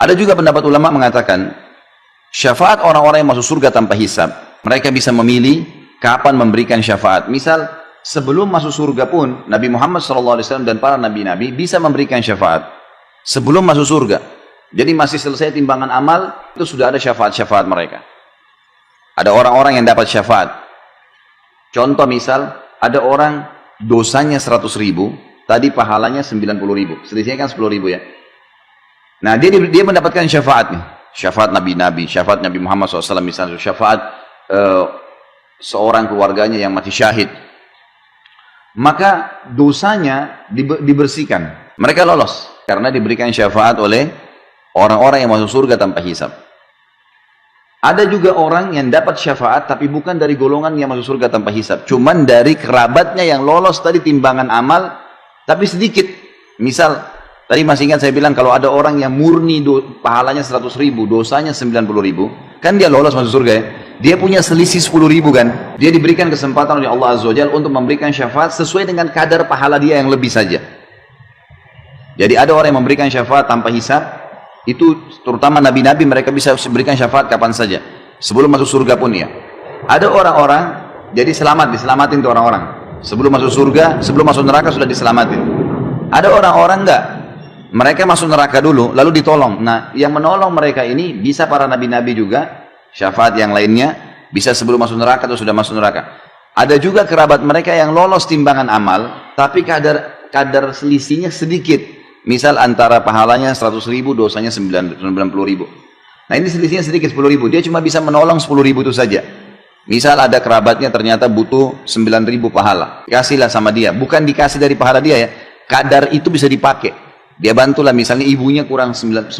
Ada juga pendapat ulama mengatakan, syafaat orang-orang yang masuk surga tanpa hisab, mereka bisa memilih kapan memberikan syafaat. Misal, sebelum masuk surga pun, Nabi Muhammad SAW dan para nabi-nabi bisa memberikan syafaat. Sebelum masuk surga. Jadi masih selesai timbangan amal, itu sudah ada syafaat-syafaat mereka. Ada orang-orang yang dapat syafaat. Contoh misal, ada orang dosanya 100.000, tadi pahalanya 90.000. Selisihnya kan 10.000 ya. Nah, dia mendapatkan syafaat nih. Syafaat nabi-nabi, syafaat Nabi Muhammad SAW misalnya, syafaat seorang keluarganya yang mati syahid. Maka dosanya dibersihkan. Mereka lolos karena diberikan syafaat oleh orang-orang yang masuk surga tanpa hisab. Ada juga orang yang dapat syafaat tapi bukan dari golongan yang masuk surga tanpa hisab, cuman dari kerabatnya yang lolos tadi timbangan amal tapi sedikit. Misal tadi masih ingat saya bilang kalau ada orang yang murni pahalanya 100.000, dosanya 90.000, kan dia lolos masuk surga ya. Dia punya selisih 10.000 kan. Dia diberikan kesempatan oleh Allah Azza wa Jalla untuk memberikan syafaat sesuai dengan kadar pahala dia yang lebih saja. Jadi ada orang yang memberikan syafaat tanpa hisab. Itu terutama nabi-nabi, mereka bisa berikan syafaat kapan saja sebelum masuk surga pun ya. Ada orang-orang jadi diselamatin tuh orang-orang sebelum masuk surga, sebelum masuk neraka sudah diselamatin. Ada orang-orang enggak, mereka masuk neraka dulu lalu ditolong. Nah, yang menolong mereka ini bisa para nabi-nabi juga, syafaat yang lainnya bisa sebelum masuk neraka atau sudah masuk neraka. Ada juga kerabat mereka yang lolos timbangan amal tapi kadar selisihnya sedikit. Misal antara pahalanya 100.000, dosanya 90.000. Nah ini selisihnya sedikit 10.000. Dia cuma bisa menolong 10.000 itu saja. Misal ada kerabatnya ternyata butuh 9.000 pahala. Kasihlah sama dia. Bukan dikasih dari pahala dia ya. Kadar itu bisa dipakai. Dia bantulah misalnya ibunya kurang 9.000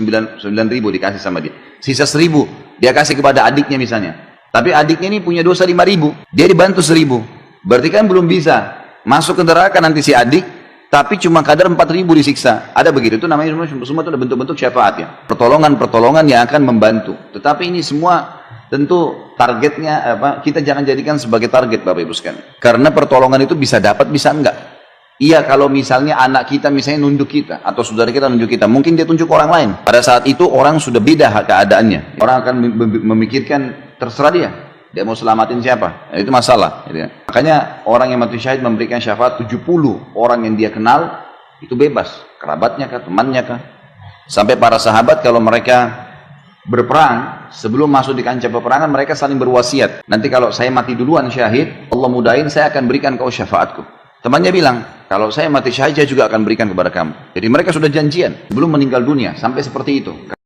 dikasih sama dia. Sisa 1.000 dia kasih kepada adiknya misalnya. Tapi adiknya ini punya dosa 5.000. Dia dibantu 1.000. Berarti kan belum bisa. Masuk ke neraka nanti si adik. Tapi cuma kadar 4.000 disiksa. Ada begitu, itu namanya semua itu ada bentuk-bentuk syafaat ya. Pertolongan-pertolongan yang akan membantu. Tetapi ini semua tentu targetnya kita jangan jadikan sebagai target Bapak Ibu sekalian. Karena pertolongan itu bisa dapat, bisa enggak. Iya kalau misalnya anak kita misalnya nunjuk kita atau saudara kita nunjuk kita, mungkin dia tunjuk orang lain. Pada saat itu orang sudah beda keadaannya. Orang akan memikirkan terserah dia mau selamatin siapa, nah, itu masalah gitu ya. Makanya orang yang mati syahid memberikan syafaat 70 orang yang dia kenal, itu bebas, kerabatnya kah, temannya kah. Sampai para sahabat kalau mereka berperang, sebelum masuk di kancah peperangan mereka saling berwasiat, nanti kalau saya mati duluan syahid, Allah mudahin saya akan berikan kau syafaatku. Temannya bilang, kalau saya mati syahid saya juga akan berikan kepada kamu. Jadi mereka sudah janjian sebelum meninggal dunia, sampai seperti itu.